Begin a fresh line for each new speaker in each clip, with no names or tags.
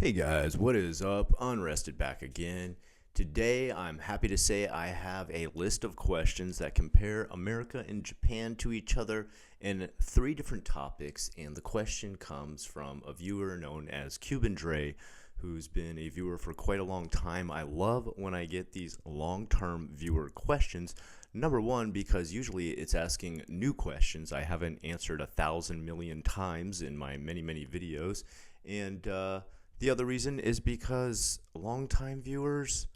Hey guys, what is up? Unrested back again. Today, I'm happy to say I have a list of questions that compare America and Japan to each other in three different topics. And the question comes from a viewer known as Cuban Dre, who's been a viewer for quite a long time. I love when I get these long term viewer questions. Number one, because usually it's asking new questions I haven't answered 1,000 million times in my many videos. And, the other reason is because longtime viewers,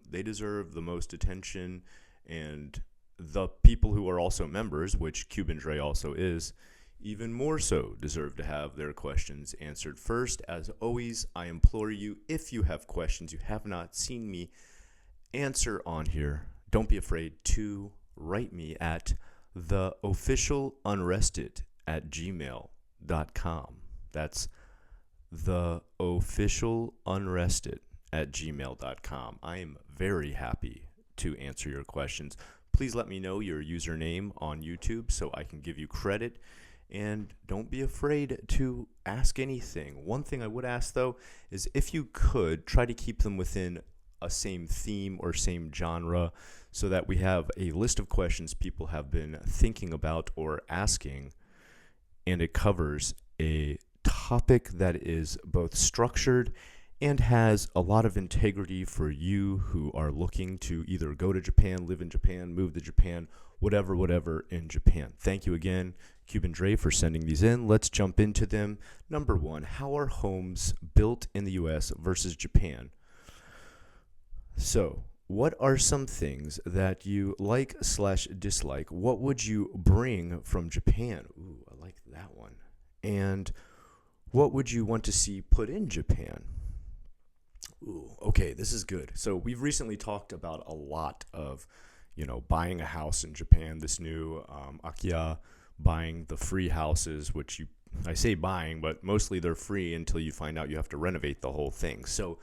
they deserve the most attention, and the people who are also members, which Cuban Dre also is, even more so deserve to have their questions answered first. As always, I implore you, if you have questions you have not seen me answer on here, don't be afraid to write me at theofficialunrested@gmail.com. That's theofficialunrested@gmail.com. I am very happy to answer your questions. Please let me know your username on YouTube so I can give you credit. And don't be afraid to ask anything. One thing I would ask, though, is if you could try to keep them within a same theme or same genre so that we have a list of questions people have been thinking about or asking, and it covers a topic that is both structured and has a lot of integrity for you who are looking to either go to Japan, live in Japan, move to Japan, whatever in Japan. Thank you again, Cuban Dre, for sending these in. Let's jump into them. Number one, how are homes built in the US versus Japan? So, what are some things that you like/dislike? What would you bring from Japan? Ooh, I like that one. And what would you want to see put in Japan? Ooh, okay, this is good. So we've recently talked about a lot of, buying a house in Japan. This new Akia, buying the free houses, which I say buying, but mostly they're free until you find out you have to renovate the whole thing. So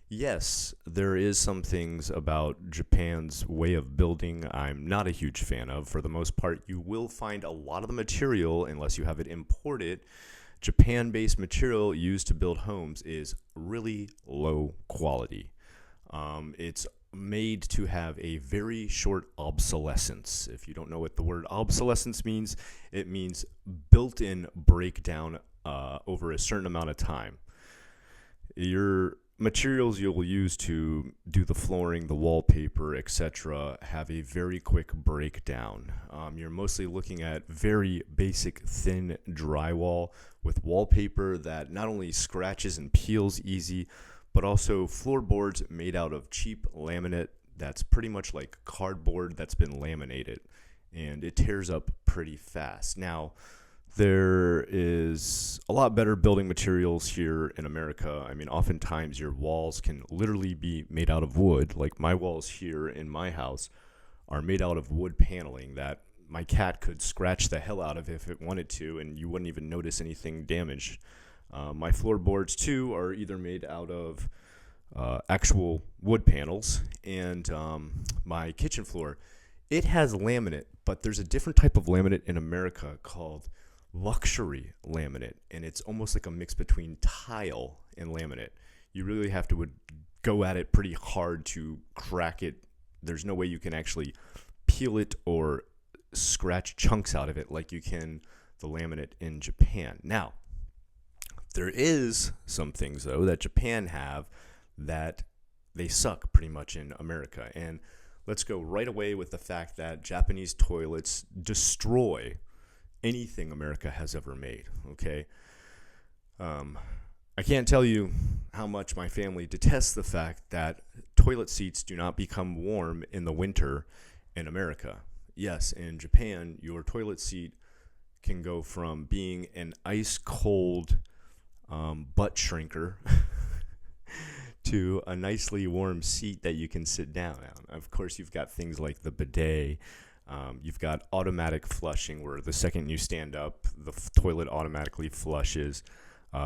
yes, there is some things about Japan's way of building I'm not a huge fan of. For the most part, you will find a lot of the material, unless you have it imported, Japan-based material used to build homes is really low quality. It's made to have a very short obsolescence. If you don't know what the word obsolescence means, it means built-in breakdown over a certain amount of time. Your materials you'll use to do the flooring, the wallpaper, etc., have a very quick breakdown. You're mostly looking at very basic thin drywall with wallpaper that not only scratches and peels easy, but also floorboards made out of cheap laminate that's pretty much like cardboard that's been laminated, and it tears up pretty fast. Now, there is a lot better building materials here in America. I mean, oftentimes your walls can literally be made out of wood. Like my walls here in my house are made out of wood paneling that my cat could scratch the hell out of if it wanted to, and you wouldn't even notice anything damaged. My floorboards, too, are either made out of actual wood panels, and my kitchen floor, it has laminate, but there's a different type of laminate in America called luxury laminate, and it's almost like a mix between tile and laminate. You really have to go at it pretty hard to crack it. There's no way you can actually peel it or scratch chunks out of it like you can the laminate in Japan. Now, there is some things, though, that Japan have that they suck pretty much in America. And let's go right away with the fact that Japanese toilets destroy anything America has ever made, okay? I can't tell you how much my family detests the fact that toilet seats do not become warm in the winter in America. Yes, in Japan, your toilet seat can go from being an ice cold butt shrinker to a nicely warm seat that you can sit down on. Of course, you've got things like the bidet. You've got automatic flushing, where the second you stand up, the toilet automatically flushes.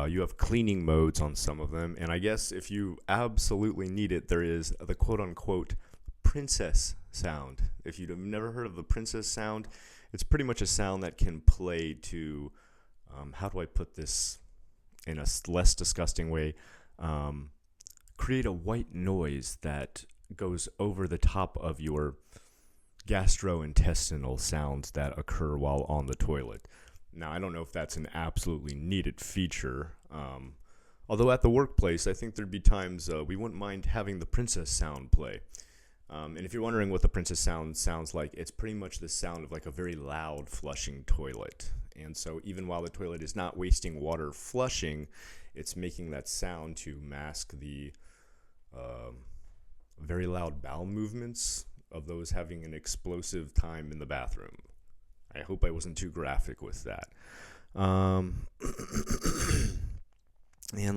You have cleaning modes on some of them. And I guess if you absolutely need it, there is the quote-unquote princess sound. If you've never heard of the princess sound, it's pretty much a sound that can play to, how do I put this in a less disgusting way, um, create a white noise that goes over the top of your gastrointestinal sounds that occur while on the toilet. Now, I don't know if that's an absolutely needed feature. Although at the workplace, I think there'd be times we wouldn't mind having the princess sound play. And if you're wondering what the princess sound sounds like, it's pretty much the sound of like a very loud flushing toilet. And so even while the toilet is not wasting water flushing, it's making that sound to mask the very loud bowel movements of those having an explosive time in the bathroom. I hope I wasn't too graphic with that. And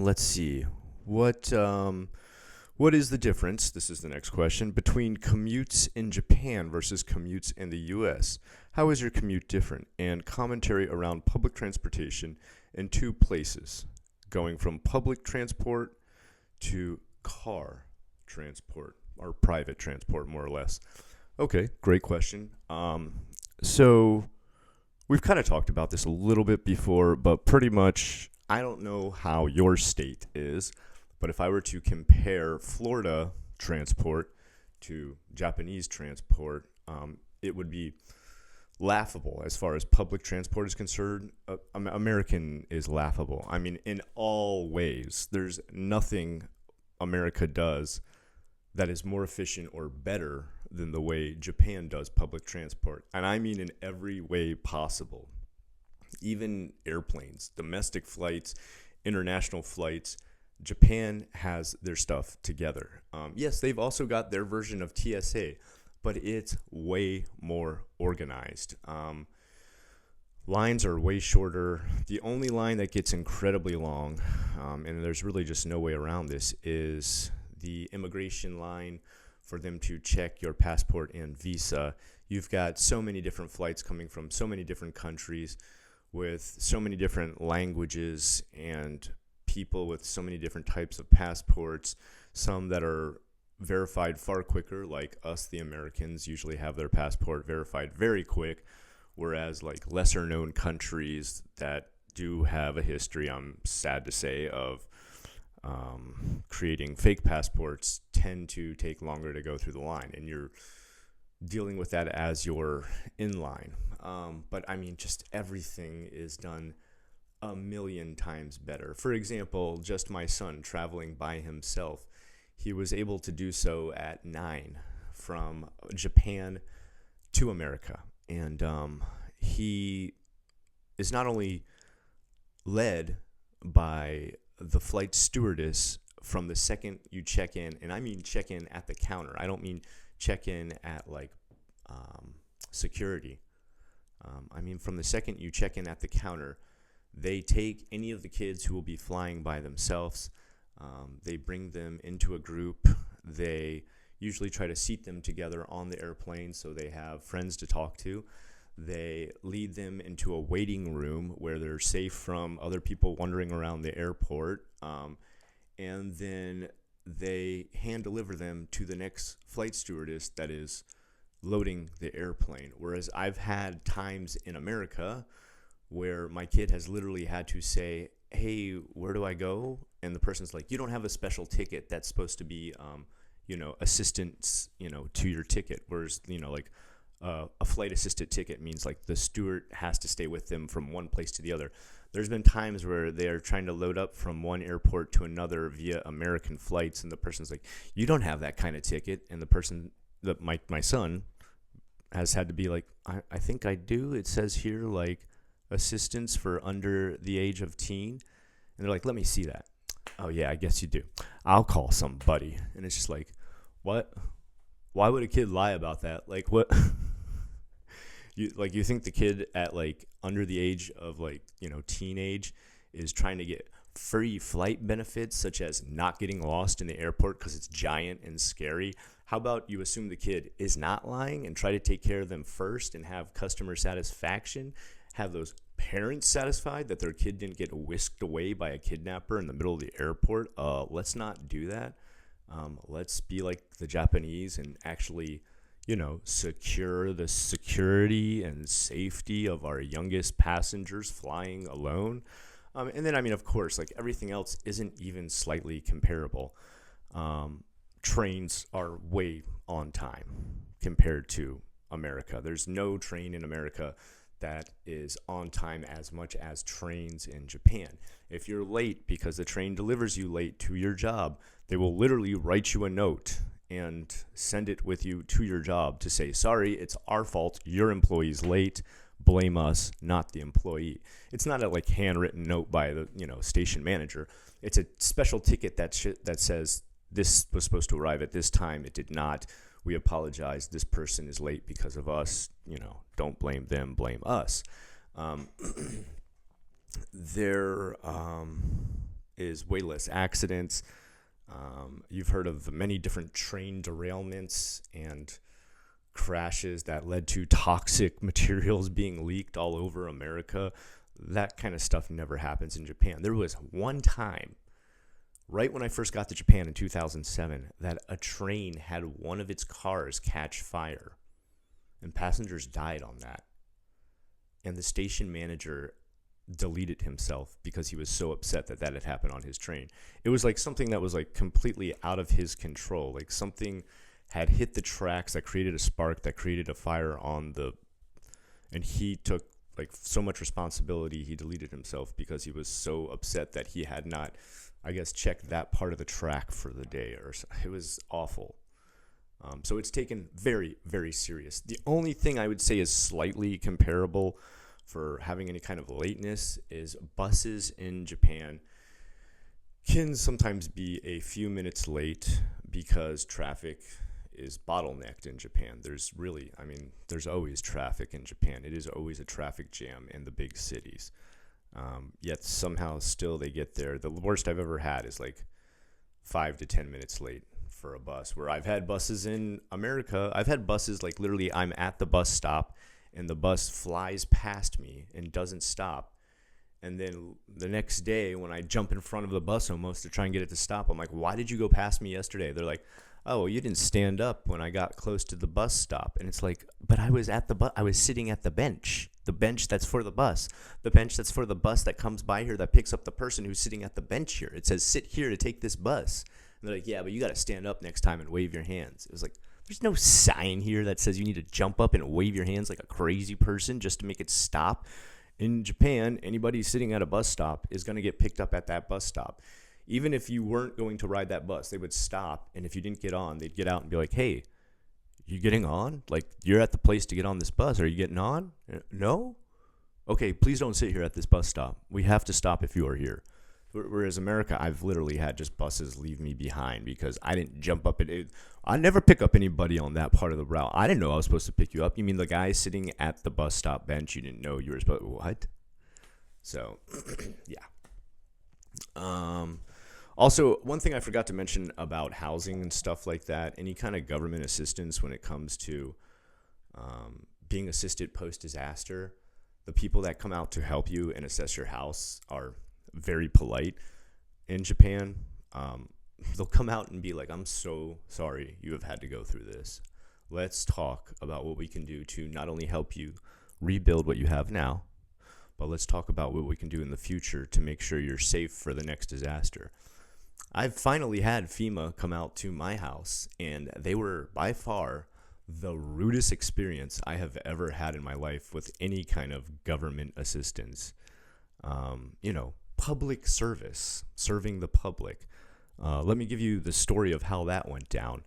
let's see. What is the difference, this is the next question, between commutes in Japan versus commutes in the US? How is your commute different? And commentary around public transportation in two places, going from public transport to car transport, or private transport, more or less. Okay, great question. So we've kind of talked about this a little bit before, but pretty much I don't know how your state is, but if I were to compare Florida transport to Japanese transport, it would be laughable as far as public transport is concerned. American is laughable. I mean, in all ways, there's nothing America does that is more efficient or better than the way Japan does public transport. And I mean in every way possible. Even airplanes, domestic flights, international flights, Japan has their stuff together. Yes, they've also got their version of TSA, but it's way more organized. Lines are way shorter. The only line that gets incredibly long, and there's really just no way around this, is the immigration line for them to check your passport and visa. You've got so many different flights coming from so many different countries with so many different languages and people with so many different types of passports, some that are verified far quicker, like us, the Americans, usually have their passport verified very quick, whereas like lesser known countries that do have a history, I'm sad to say, of creating fake passports tend to take longer to go through the line, and you're dealing with that as you're in line. But I mean, just everything is done a million times better. For example, just my son traveling by himself, he was able to do so at 9 from Japan to America. And he is not only led by the flight stewardess from the second you check in, and I mean check in at the counter. I don't mean check in at like security. I mean from the second you check in at the counter, they take any of the kids who will be flying by themselves. They bring them into a group. They usually try to seat them together on the airplane so they have friends to talk to. They lead them into a waiting room where they're safe from other people wandering around the airport. And then they hand deliver them to the next flight stewardess that is loading the airplane. Whereas I've had times in America where my kid has literally had to say, hey, where do I go? And the person's like, you don't have a special ticket that's supposed to be, assistance, to your ticket. Whereas, like a flight assisted ticket means like the steward has to stay with them from one place to the other. There's been times where they are trying to load up from one airport to another via American flights, and the person's like, you don't have that kind of ticket. And the person, my son, has had to be like, I think I do. It says here, like, assistance for under the age of teen. And they're like, let me see that. Oh, yeah, I guess you do. I'll call somebody. And it's just like, what? Why would a kid lie about that? Like, what? You think the kid at like under the age of like, teenage is trying to get free flight benefits such as not getting lost in the airport because it's giant and scary? How about you assume the kid is not lying and try to take care of them first and have customer satisfaction, have those parents satisfied that their kid didn't get whisked away by a kidnapper in the middle of the airport? Let's not do that. Let's be like the Japanese and actually secure the security and safety of our youngest passengers flying alone. And then, I mean, of course, like everything else isn't even slightly comparable. Trains are way on time compared to America. There's no train in America that is on time as much as trains in Japan. If you're late because the train delivers you late to your job, they will literally write you a note and send it with you to your job to say, sorry, it's our fault, your employee's late, blame us, not the employee. It's not a like handwritten note by the station manager. It's a special ticket that says this was supposed to arrive at this time, it did not. We apologize. This person is late because of us. Don't blame them, blame us. There is way less accidents. You've heard of the many different train derailments and crashes that led to toxic materials being leaked all over America. That kind of stuff never happens in Japan. There was one time, right when I first got to Japan in 2007, that a train had one of its cars catch fire, and passengers died on that. And the station manager deleted himself because he was so upset that had happened on his train. It was like something that was like completely out of his control. Like something had hit the tracks that created a spark, that created a fire and he took like so much responsibility. He deleted himself because he was so upset that he had not, I guess, checked that part of the track for the day. It was awful. So it's taken very, very serious. The only thing I would say is slightly comparable for having any kind of lateness is buses in Japan can sometimes be a few minutes late because traffic is bottlenecked in Japan. There's always traffic in Japan. It is always a traffic jam in the big cities. Yet somehow still they get there. The worst I've ever had is like 5 to 10 minutes late for a bus, where I've had buses in America. I've had buses like literally I'm at the bus stop and the bus flies past me and doesn't stop. And then the next day when I jump in front of the bus almost to try and get it to stop, I'm like, why did you go past me yesterday? They're like, oh, well, you didn't stand up when I got close to the bus stop. And it's like, but I was at I was sitting at the bench that's for the bus, the bench that's for the bus that comes by here that picks up the person who's sitting at the bench here. It says, sit here to take this bus. And they're like, yeah, but you got to stand up next time and wave your hands. It was like, there's no sign here that says you need to jump up and wave your hands like a crazy person just to make it stop. In Japan, anybody sitting at a bus stop is going to get picked up at that bus stop. Even if you weren't going to ride that bus, they would stop. And if you didn't get on, they'd get out and be like, hey, you getting on? Like, you're at the place to get on this bus. Are you getting on? No? Okay, please don't sit here at this bus stop. We have to stop if you are here. Whereas America, I've literally had just buses leave me behind because I didn't jump up. I never pick up anybody on that part of the route. I didn't know I was supposed to pick you up. You mean the guy sitting at the bus stop bench, you didn't know you were supposed to, what? So, yeah. Also, one thing I forgot to mention about housing and stuff like that, any kind of government assistance when it comes to being assisted post-disaster, the people that come out to help you and assess your house are very polite in Japan. They'll come out and be like, I'm so sorry you have had to go through this. Let's talk about what we can do to not only help you rebuild what you have now, but let's talk about what we can do in the future to make sure you're safe for the next disaster. I've finally had FEMA come out to my house, and they were by far the rudest experience I have ever had in my life with any kind of government assistance. Public service, serving the public. Let me give you the story of how that went down.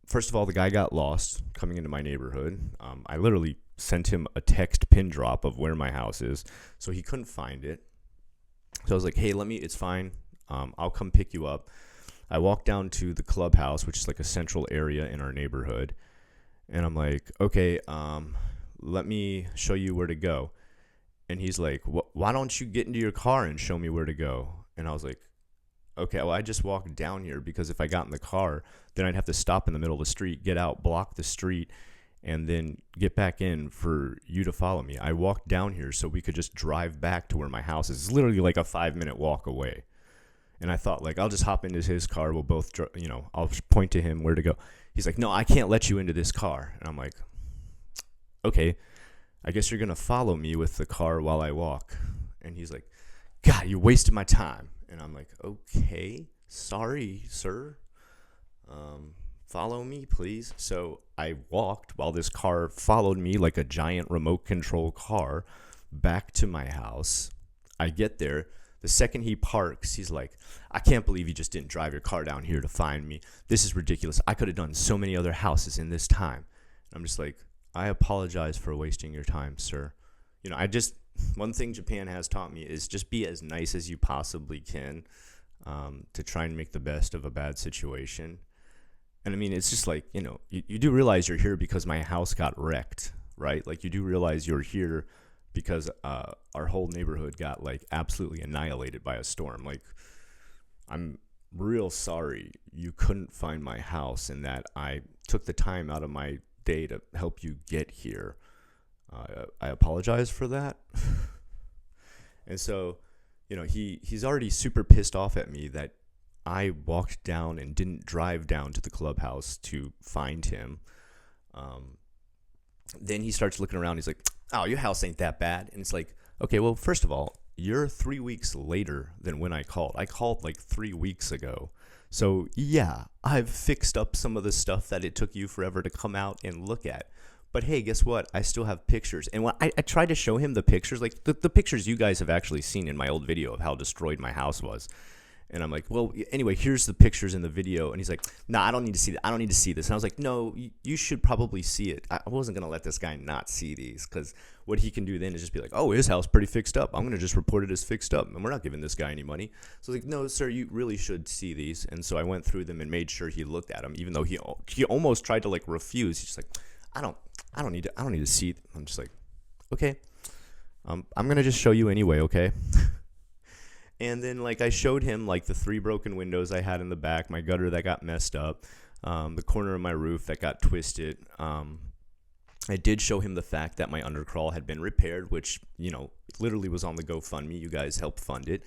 First of all, the guy got lost coming into my neighborhood. I literally sent him a text pin drop of where my house is, so he couldn't find it. So I was like, hey, it's fine. I'll come pick you up. I walked down to the clubhouse, which is like a central area in our neighborhood. And I'm like, okay, let me show you where to go. And he's like, why don't you get into your car and show me where to go? And I was like, okay, well, I just walked down here because if I got in the car, then I'd have to stop in the middle of the street, get out, block the street, and then get back in for you to follow me. I walked down here so we could just drive back to where my house is. It's literally like a 5-minute walk away. And I thought, like, I'll just hop into his car. We'll both, I'll point to him where to go. He's like, no, I can't let you into this car. And I'm like, okay, I guess you're going to follow me with the car while I walk. And he's like, God, you wasted my time. And I'm like, okay, sorry, sir. Follow me, please. So I walked while this car followed me like a giant remote control car back to my house. I get there. The second he parks, he's like, I can't believe you just didn't drive your car down here to find me. This is ridiculous. I could have done so many other houses in this time. I'm just like, I apologize for wasting your time, sir. One thing Japan has taught me is just be as nice as you possibly can, to try and make the best of a bad situation. And I mean, it's just like, you do realize you're here because my house got wrecked, right? Like, you do realize you're here because our whole neighborhood got like absolutely annihilated by a storm. Like, I'm real sorry you couldn't find my house and that I took the time out of my day to help you get here. I apologize for that. And so, he's already super pissed off at me that I walked down and didn't drive down to the clubhouse to find him. Then he starts looking around. He's like, oh, your house ain't that bad. And it's like, okay, well, first of all, you're 3 weeks later than when I called. I called like 3 weeks ago. So yeah, I've fixed up some of the stuff that it took you forever to come out and look at. But hey, guess what? I still have pictures. And when I tried to show him the pictures, like the pictures you guys have actually seen in my old video of how destroyed my house was. And I'm like, well, anyway, here's the pictures in the video. And he's like, nah, I don't need to see that. I don't need to see this. And I was like, no, you should probably see it. I wasn't going to let this guy not see these, because what he can do then is just be like, oh, his house pretty fixed up. I'm going to just report it as fixed up. And we're not giving this guy any money. So I was like, no, sir, you really should see these. And so I went through them and made sure he looked at them, even though he almost tried to like refuse. He's just like, I don't need to see it. I'm just like, okay, I'm going to just show you anyway. Okay. And then, like, I showed him, like, the 3 broken windows I had in the back, my gutter that got messed up, the corner of my roof that got twisted. I did show him the fact that my undercrawl had been repaired, which, literally was on the GoFundMe. You guys helped fund it.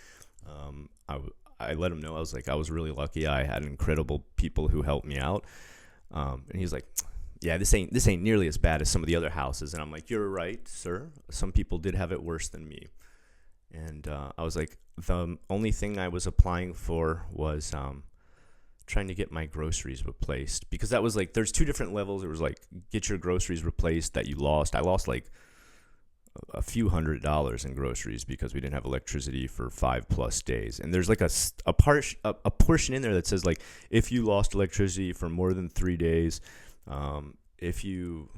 I let him know. I was like, I was really lucky. I had incredible people who helped me out. And he was like, yeah, this ain't nearly as bad as some of the other houses. And I'm like, you're right, sir. Some people did have it worse than me. And I was like, the only thing I was applying for was trying to get my groceries replaced, because that was like, there's 2 different levels. It was like, get your groceries replaced that you lost. I lost like a few $100s in groceries because we didn't have electricity for 5+ days. And there's like a portion in there that says, like, if you lost electricity for more than 3 days, if you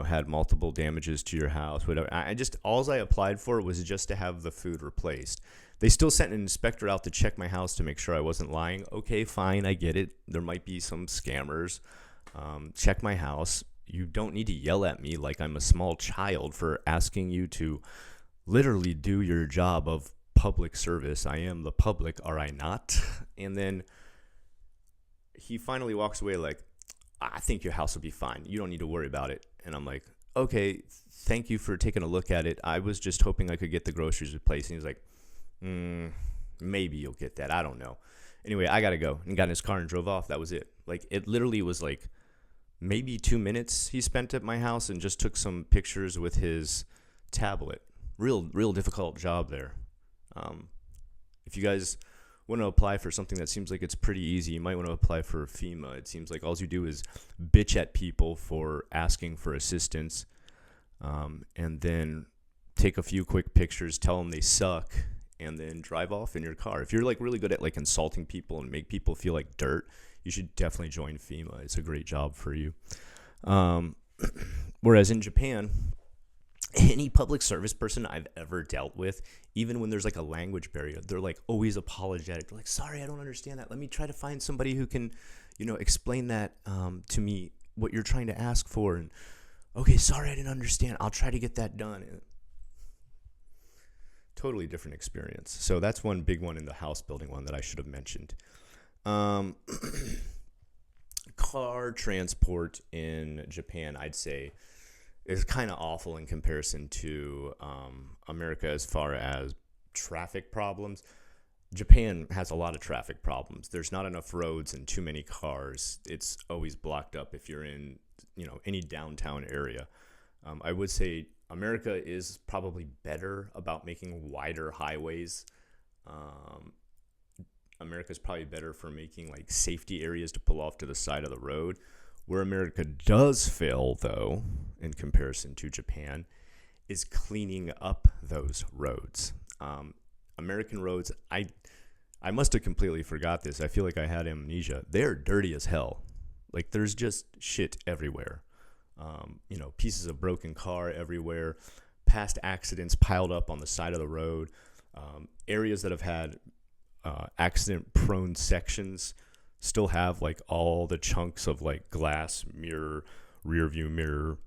had multiple damages to your house, whatever. All I applied for was just to have the food replaced. They still sent an inspector out to check my house to make sure I wasn't lying. Okay, fine, I get it. There might be some scammers. Check my house. You don't need to yell at me like I'm a small child for asking you to literally do your job of public service. I am the public, are I not? And then he finally walks away like, I think your house will be fine. You don't need to worry about it. And I'm like, okay, thank you for taking a look at it. I was just hoping I could get the groceries replaced. And he was like, maybe you'll get that. I don't know. Anyway, I got to go. And got in his car and drove off. That was it. Like, it literally was like maybe 2 minutes he spent at my house and just took some pictures with his tablet. Real difficult job there. If you guys want to apply for something that seems like it's pretty easy, you might want to apply for FEMA. It seems like all you do is bitch at people for asking for assistance, and then take a few quick pictures, tell them they suck, and then drive off in your car. If you're like really good at like insulting people and make people feel like dirt, you should definitely join FEMA. It's a great job for you. Whereas in Japan, any public service person I've ever dealt with, even when there's like a language barrier, they're like always apologetic. They're like, sorry, I don't understand that. Let me try to find somebody who can, explain that to me, what you're trying to ask for. And okay, sorry, I didn't understand. I'll try to get that done. Totally different experience. So that's one big one in the house building one that I should have mentioned. Car transport in Japan, I'd say, is kind of awful in comparison to America as far as traffic problems. Japan has a lot of traffic problems. There's not enough roads and too many cars. It's always blocked up if you're in, any downtown area. I would say America is probably better about making wider highways. Um, America's probably better for making like safety areas to pull off to the side of the road. Where America does fail, though, in comparison to Japan, is cleaning up those roads. American roads, I must have completely forgot this. I feel like I had amnesia. They're dirty as hell. Like there's just shit everywhere. Pieces of broken car everywhere, past accidents piled up on the side of the road, areas that have had accident-prone sections still have like all the chunks of like glass, mirror, rear view mirror,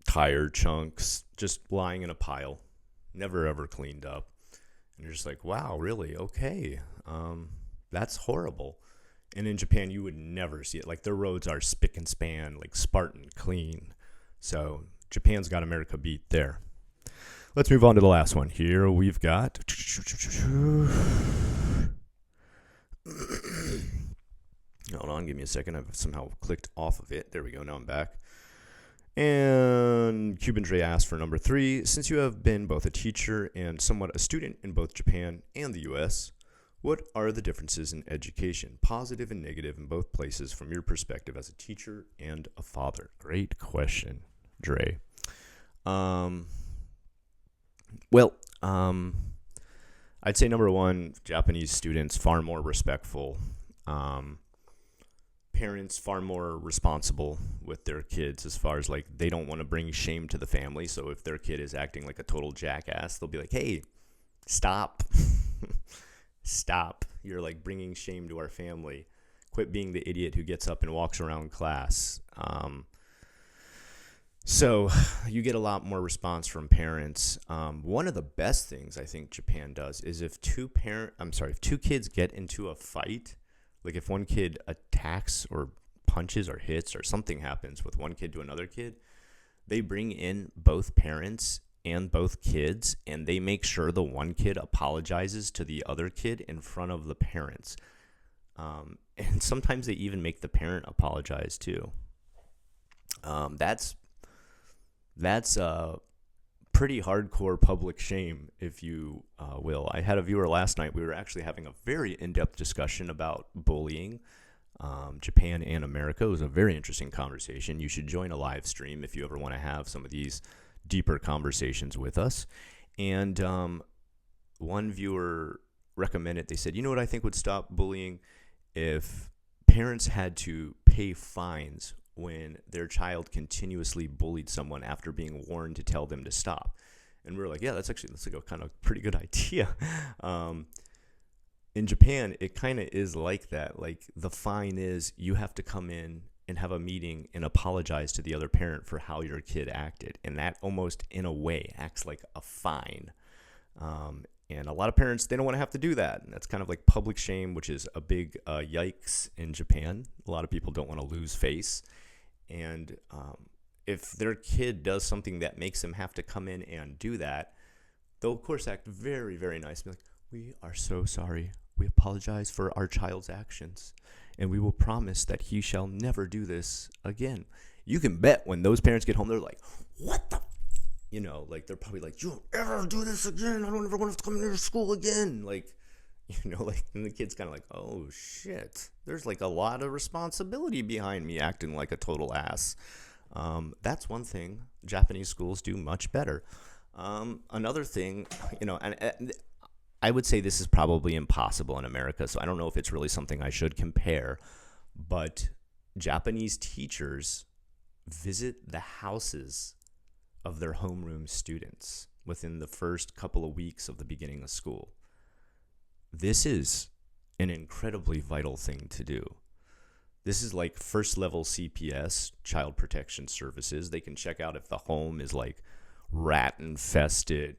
tire chunks just lying in a pile, never ever cleaned up. And you're just like, wow, really? Okay. That's horrible. And in Japan, you would never see it. Like their roads are spick and span, like Spartan clean. So Japan's got America beat there. Let's move on to the last one. Here we've got. Hold on, give me a second. I've somehow clicked off of it. There we go. Now I'm back. And Cuban Dre asked for number 3. Since you have been both a teacher and somewhat a student in both Japan and the U.S., what are the differences in education, positive and negative, in both places from your perspective as a teacher and a father? Great question, Dre. I'd say number 1, Japanese students far more respectful. Parents far more responsible with their kids as far as like they don't want to bring shame to the family. So if their kid is acting like a total jackass, they'll be like, hey, stop. Stop. You're like bringing shame to our family. Quit being the idiot who gets up and walks around class. So you get a lot more response from parents. One of the best things I think Japan does is if two kids get into a fight, like if one kid attacks or punches or hits or something happens with one kid to another kid, they bring in both parents and both kids, and they make sure the one kid apologizes to the other kid in front of the parents. And sometimes they even make the parent apologize too. That's a pretty hardcore public shame, if you will. I had a viewer last night. We were actually having a very in-depth discussion about bullying, Japan and America. It was a very interesting conversation. You should join a live stream if you ever want to have some of these deeper conversations with us. And one viewer recommended, they said, you know what I think would stop bullying? If parents had to pay fines when their child continuously bullied someone after being warned to tell them to stop. And we were like, yeah, that's like a kind of pretty good idea. In Japan, it kind of is like that. Like the fine is you have to come in and have a meeting and apologize to the other parent for how your kid acted. And that almost in a way acts like a fine. And a lot of parents, they don't want to have to do that. And that's kind of like public shame, which is a big yikes in Japan. A lot of people don't want to lose face. And if their kid does something that makes them have to come in and do that, they'll, of course, act very, very nice. Be like, we are so sorry. We apologize for our child's actions. And we will promise that he shall never do this again. You can bet when those parents get home, they're like, what the? Like they're probably like, you don't ever do this again. I don't ever want to come into school again. Like, and the kid's kind of like, oh, shit. There's like a lot of responsibility behind me acting like a total ass. That's one thing Japanese schools do much better. Another thing, and I would say this is probably impossible in America, so I don't know if it's really something I should compare, but Japanese teachers visit the houses of their homeroom students within the first couple of weeks of the beginning of school. This is an incredibly vital thing to do. This is like first level CPS, Child Protection Services. They can check out if the home is like rat infested,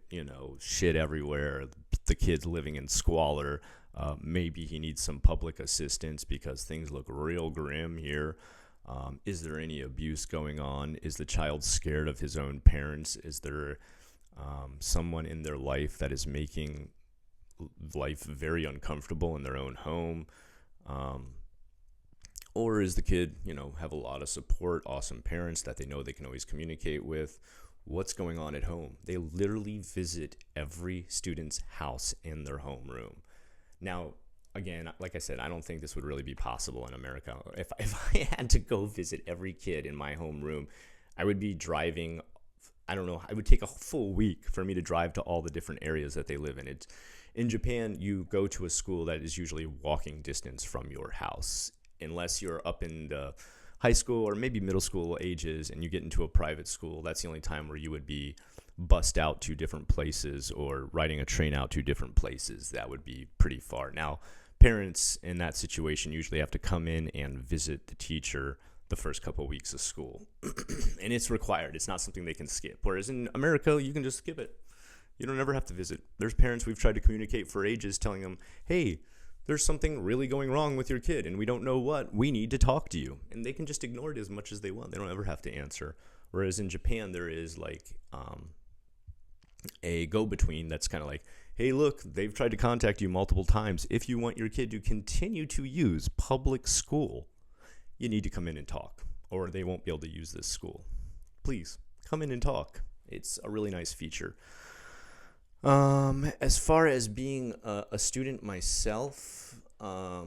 shit everywhere, the kid's living in squalor. Maybe he needs some public assistance because things look real grim here. Is there any abuse going on? Is the child scared of his own parents? Is there someone in their life that is making life very uncomfortable in their own home? Or is the kid, have a lot of support, awesome parents that they know they can always communicate with? what's going on at home. They literally visit every student's house in their homeroom. Now, again, like I said, I don't think this would really be possible in America. If I had to go visit every kid in my homeroom, I would be driving, I don't know, it would take a full week for me to drive to all the different areas that they live in. In Japan, you go to a school that is usually walking distance from your house, unless you're up in the high school or maybe middle school ages and you get into a private school. That's the only time where you would be bussed out to different places or riding a train out to different places. That would be pretty far. Now, parents in that situation usually have to come in and visit the teacher the first couple of weeks of school. And it's required. It's not something they can skip. Whereas in America, you can just skip it. You don't ever have to visit. There's parents we've tried to communicate for ages telling them, hey, there's something really going wrong with your kid and we don't know what. We need to talk to you. And they can just ignore it as much as they want. They don't ever have to answer. Whereas in Japan, there is like a go-between that's kind of like, hey, look, they've tried to contact you multiple times. If you want your kid to continue to use public school, you need to come in and talk, or they won't be able to use this school. Please, come in and talk. It's a really nice feature. As far as being a student myself, I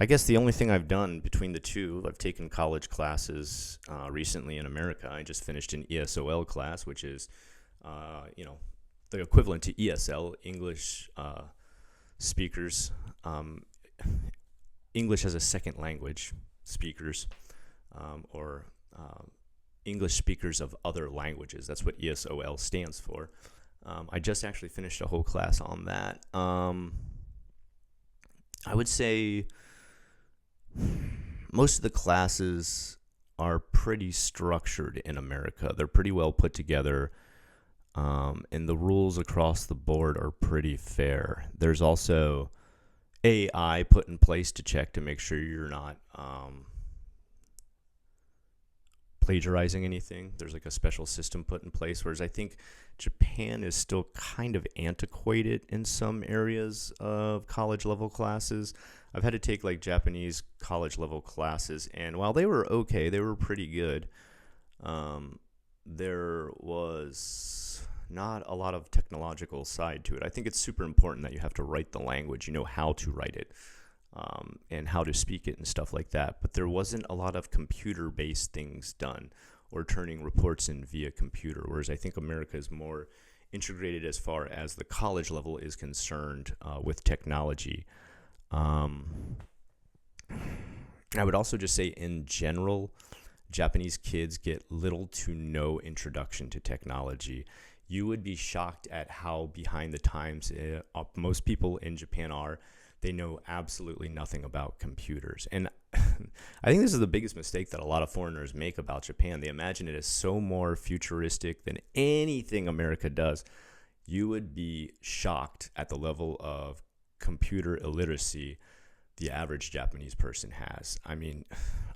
guess the only thing I've done between the two, I've taken college classes recently in America. I just finished an ESOL class, which is, the equivalent to ESL, English speakers, English as a second language speakers, or English speakers of other languages. That's what ESOL stands for. I just actually finished a whole class on that. I would say most of the classes are pretty structured in America. They're pretty well put together, and the rules across the board are pretty fair. There's also AI put in place to check to make sure you're not plagiarizing anything. There's like a special system put in place, whereas I think Japan is still kind of antiquated in some areas of college level classes. I've had to take like Japanese college level classes, and while they were okay, they were pretty good. There was not a lot of technological side to it. I think it's super important that you have to write the language, you know how to write it, and how to speak it and stuff like that. But there wasn't a lot of computer-based things done or turning reports in via computer, whereas I think America is more integrated as far as the college level is concerned with technology. I would also just say in general, Japanese kids get little to no introduction to technology. You would be shocked at how behind the times most people in Japan are. They know absolutely nothing about computers. And I think this is the biggest mistake that a lot of foreigners make about Japan. They imagine it as so more futuristic than anything America does. You would be shocked at the level of computer illiteracy the average Japanese person has. I mean,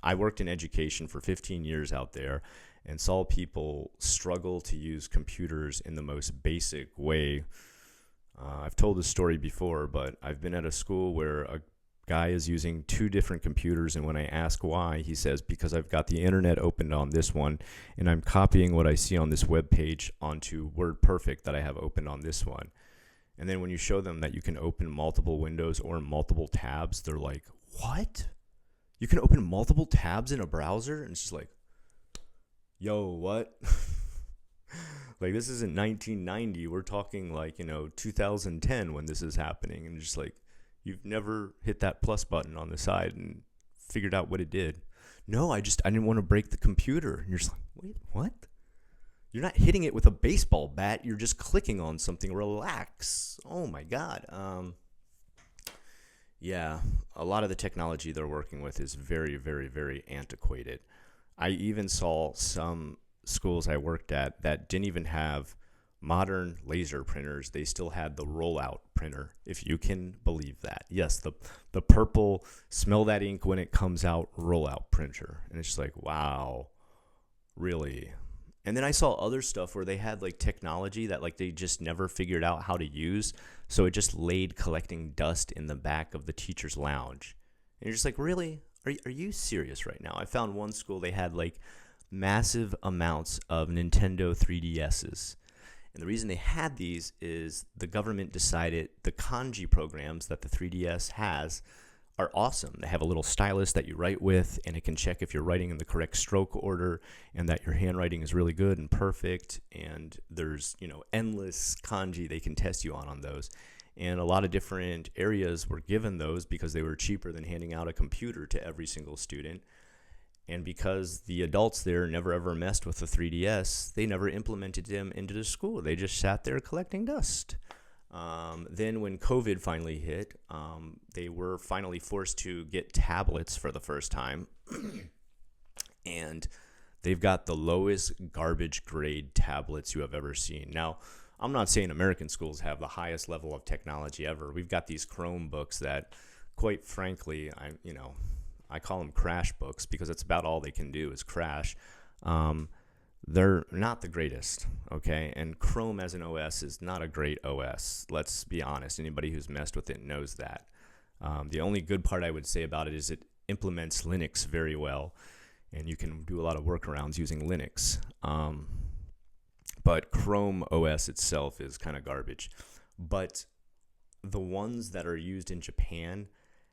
I worked in education for 15 years out there and saw people struggle to use computers in the most basic way. I've told this story before, but I've been at a school where a guy is using two different computers, and when I ask why, he says, because I've got the internet opened on this one, and I'm copying what I see on this web page onto WordPerfect that I have opened on this one. And then when you show them that you can open multiple windows or multiple tabs, they're like, what? You can open multiple tabs in a browser? And it's just like, yo, what? Like, this isn't 1990. We're talking like, 2010 when this is happening. And just like, you've never hit that plus button on the side and figured out what it did. No, I didn't want to break the computer. And you're just like, wait, what? You're not hitting it with a baseball bat. You're just clicking on something. Relax. Oh, my God. Yeah, a lot of the technology they're working with is very, very, very antiquated. I even saw some schools I worked at that didn't even have modern laser printers. They still had the rollout printer, if you can believe that. Yes, the purple, smell that ink when it comes out, rollout printer. And it's just like, wow, really? And then I saw other stuff where they had like technology that like they just never figured out how to use. So it just laid collecting dust in the back of the teacher's lounge. And you're just like, really? Are you serious right now? I found one school, they had like massive amounts of Nintendo 3DSs. And the reason they had these is the government decided the kanji programs that the 3DS has are awesome. They have a little stylus that you write with, and it can check if you're writing in the correct stroke order and that your handwriting is really good and perfect. And there's, endless kanji they can test you on those. And a lot of different areas were given those because they were cheaper than handing out a computer to every single student. And because the adults there never ever messed with the 3DS, they never implemented them into the school. They just sat there collecting dust. Then when COVID finally hit, they were finally forced to get tablets for the first time. And they've got the lowest garbage grade tablets you have ever seen. Now, I'm not saying American schools have the highest level of technology ever. We've got these Chromebooks that, quite frankly, I call them crash books because it's about all they can do is crash. They're not the greatest, okay? And Chrome as an OS is not a great OS. Let's be honest. Anybody who's messed with it knows that. The only good part I would say about it is it implements Linux very well, and you can do a lot of workarounds using Linux. But Chrome OS itself is kind of garbage. But the ones that are used in Japan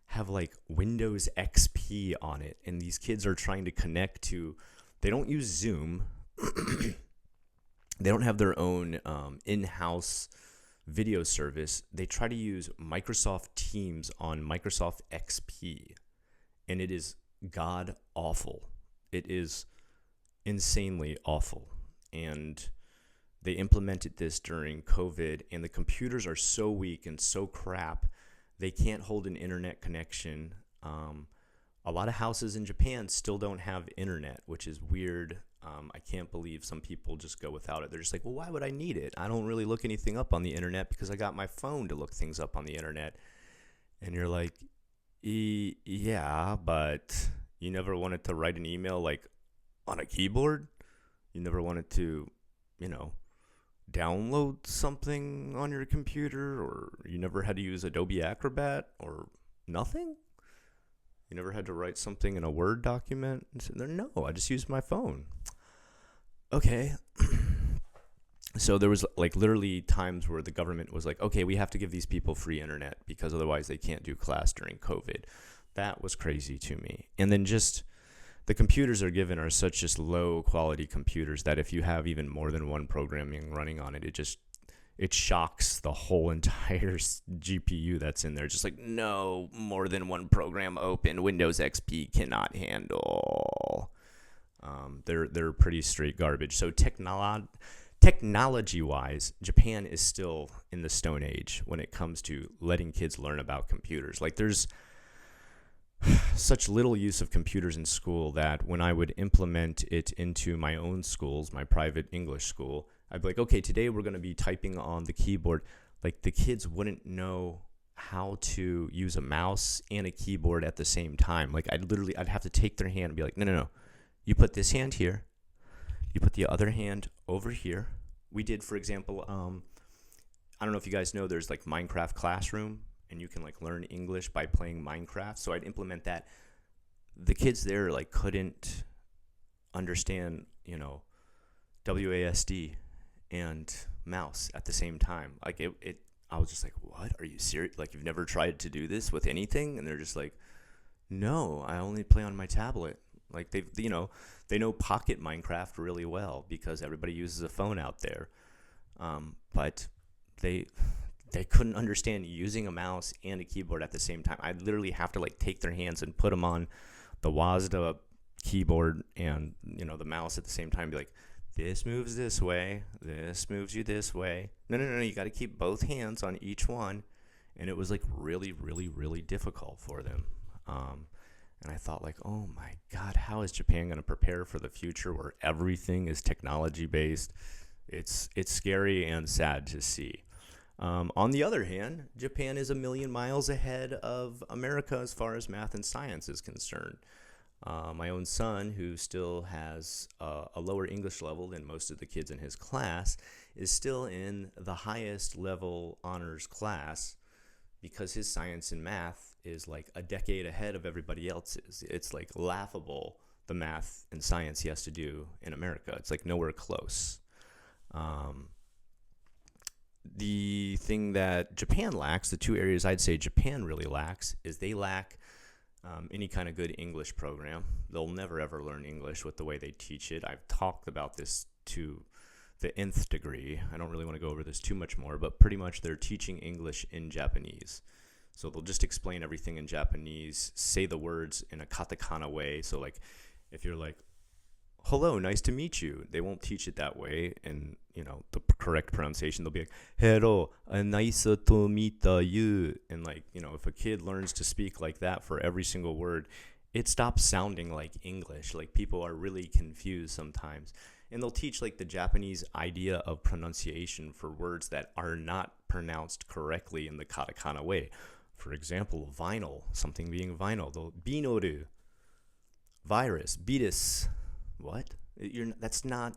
have like Windows XP on it, and these kids are trying to connect to, they don't use Zoom. They don't have their own in-house video service. They try to use Microsoft Teams on Microsoft XP, and it is god awful. It is insanely awful. And they implemented this during COVID, and the computers are so weak and so crap, they can't hold an internet connection. A lot of houses in Japan still don't have internet, which is weird. I can't believe some people just go without it. They're just like, well, why would I need it? I don't really look anything up on the internet because I got my phone to look things up on the internet. And you're like, yeah, but you never wanted to write an email like on a keyboard? You never wanted to, download something on your computer, or you never had to use Adobe Acrobat or nothing? You never had to write something in a Word document? No, I just used my phone. Okay. So there was like literally times where the government was like, okay, we have to give these people free internet because otherwise they can't do class during COVID. That was crazy to me. And then just the computers are given are such just low quality computers that if you have even more than one programming running on it, it shocks the whole entire GPU that's in there. Just like, no, more than one program open, Windows XP cannot handle. They're pretty straight garbage. So technology-wise, Japan is still in the Stone Age when it comes to letting kids learn about computers. Like, there's such little use of computers in school that when I would implement it into my own schools, my private English school, I'd be like, okay, today we're going to be typing on the keyboard. Like, the kids wouldn't know how to use a mouse and a keyboard at the same time. Like, I'd have to take their hand and be like, no. You put this hand here. You put the other hand over here. We did, for example, I don't know if you guys know, there's like Minecraft Classroom, and you can like learn English by playing Minecraft. So I'd implement that. The kids there like couldn't understand, WASD and mouse at the same time. Like I was just like, what? Are you serious? Like, you've never tried to do this with anything? And they're just like, no, I only play on my tablet. Like, they know Pocket Minecraft really well because everybody uses a phone out there. But they couldn't understand using a mouse and a keyboard at the same time. I'd literally have to like take their hands and put them on the WASD keyboard and the mouse at the same time. Be like, this moves this way, this moves you this way. No, you got to keep both hands on each one. And it was like really, really, really difficult for them. And I thought like, oh my God, how is Japan going to prepare for the future where everything is technology based? It's scary and sad to see. On the other hand, Japan is a million miles ahead of America as far as math and science is concerned. My own son, who still has a lower English level than most of the kids in his class, is still in the highest level honors class because his science and math is like a decade ahead of everybody else's. It's like laughable, the math and science he has to do in America. It's like nowhere close. The thing that Japan lacks, the two areas I'd say Japan really lacks, is they lack any kind of good English program. They'll never ever learn English with the way they teach it. I've talked about this to the nth degree. I don't really want to go over this too much more, but pretty much they're teaching English in Japanese. So they'll just explain everything in Japanese, say the words in a katakana way. So like if you're like, hello, nice to meet you, they won't teach it that way. And, the correct pronunciation, they'll be like, hello, nice to meet you. And like, if a kid learns to speak like that for every single word, it stops sounding like English. Like people are really confused sometimes. And they'll teach like the Japanese idea of pronunciation for words that are not pronounced correctly in the katakana way. For example, vinyl, something being vinyl. They'll binoru, virus, beatus. What? That's not.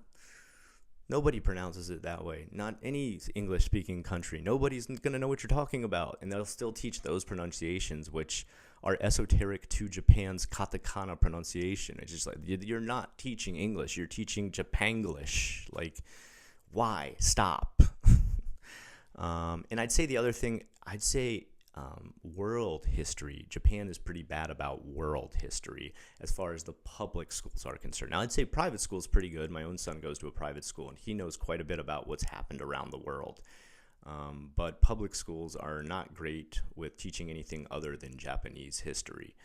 Nobody pronounces it that way. Not any English-speaking country. Nobody's going to know what you're talking about, and they'll still teach those pronunciations, which are esoteric to Japan's katakana pronunciation. It's just like you're not teaching English. You're teaching Japanglish. Like, why? Stop. And I'd say the other thing. World history. Japan is pretty bad about world history as far as the public schools are concerned. Now, I'd say private school is pretty good. My own son goes to a private school, and he knows quite a bit about what's happened around the world. But public schools are not great with teaching anything other than Japanese history.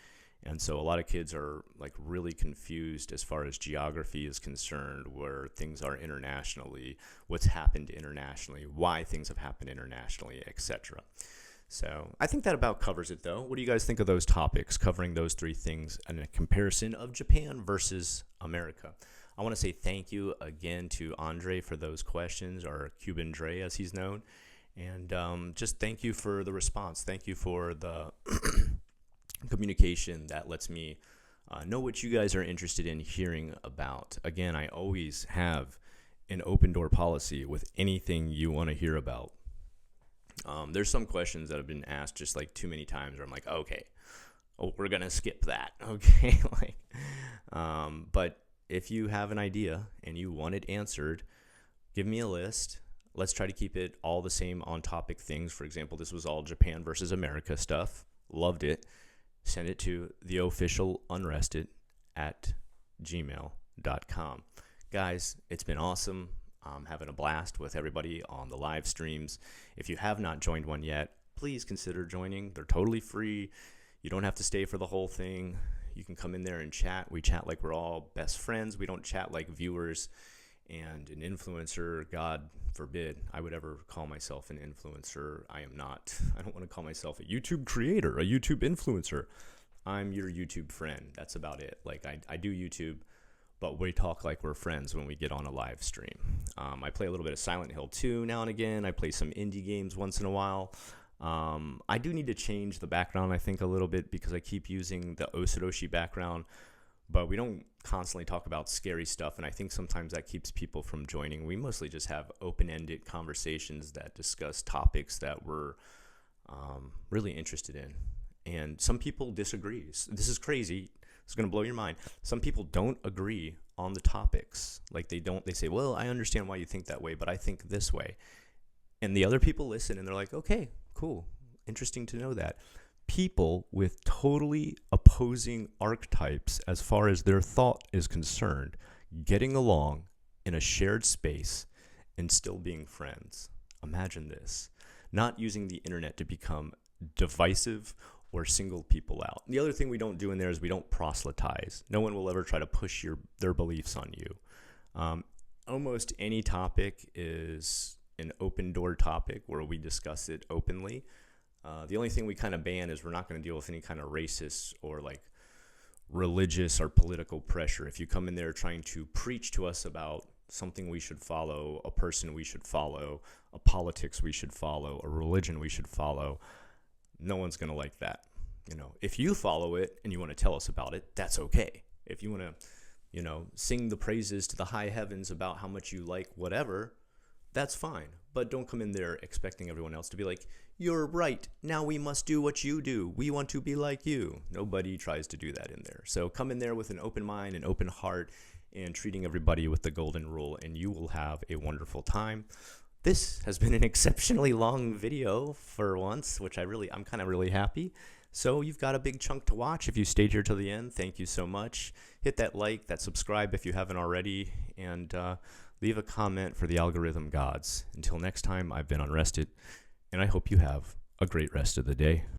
And so a lot of kids are like really confused as far as geography is concerned, where things are internationally, what's happened internationally, why things have happened internationally, etc. So I think that about covers it, though. What do you guys think of those topics, covering those three things in a comparison of Japan versus America? I want to say thank you again to Andre for those questions, or Cuban Dre as he's known. And just thank you for the response. Thank you for the communication that lets me know what you guys are interested in hearing about. Again, I always have an open door policy with anything you want to hear about. There's some questions that have been asked just like too many times where I'm like, okay, we're going to skip that. Okay. But if you have an idea and you want it answered, give me a list. Let's try to keep it all the same on topic things. For example, this was all Japan versus America stuff. Loved it. Send it to theofficialunrested@gmail.com. Guys, it's been awesome. I'm having a blast with everybody on the live streams. If you have not joined one yet, please consider joining. They're totally free. You don't have to stay for the whole thing. You can come in there and chat. We chat like we're all best friends. We don't chat like viewers and an influencer. God forbid I would ever call myself an influencer. I am not. I don't want to call myself a YouTube creator, a YouTube influencer. I'm your YouTube friend. That's about it. Like I do YouTube, but we talk like we're friends when we get on a live stream. I play a little bit of Silent Hill 2 now and again. I play some indie games once in a while. I do need to change the background, I think, a little bit because I keep using the Osoroshi background, but we don't constantly talk about scary stuff, and I think sometimes that keeps people from joining. We mostly just have open-ended conversations that discuss topics that we're really interested in. And some people disagree. This is crazy. It's going to blow your mind. Some people don't agree on the topics. Like they say, well, I understand why you think that way, but I think this way. And the other people listen and they're like, okay, cool. Interesting to know that. People with totally opposing archetypes as far as their thought is concerned, getting along in a shared space and still being friends. Imagine this. Not using the internet to become divisive or single people out. The other thing we don't do in there is we don't proselytize. No one will ever try to push their beliefs on you. Almost any topic is an open door topic where we discuss it openly. The only thing we kind of ban is we're not going to deal with any kind of racist or like religious or political pressure. If you come in there trying to preach to us about something we should follow, a person we should follow, a politics we should follow, a religion we should follow, no one's going to like that. If you follow it and you want to tell us about it, that's okay. If you want to, sing the praises to the high heavens about how much you like whatever, that's fine. But don't come in there expecting everyone else to be like, You're right. Now we must do what you do. We want to be like you. Nobody tries to do that in there. So come in there with an open mind, an open heart, and treating everybody with the golden rule, and you will have a wonderful time. This has been an exceptionally long video for once, which I'm kind of really happy. So you've got a big chunk to watch if you stayed here till the end. Thank you so much. Hit that like, that subscribe if you haven't already, and leave a comment for the algorithm gods. Until next time, I've been Unrested, and I hope you have a great rest of the day.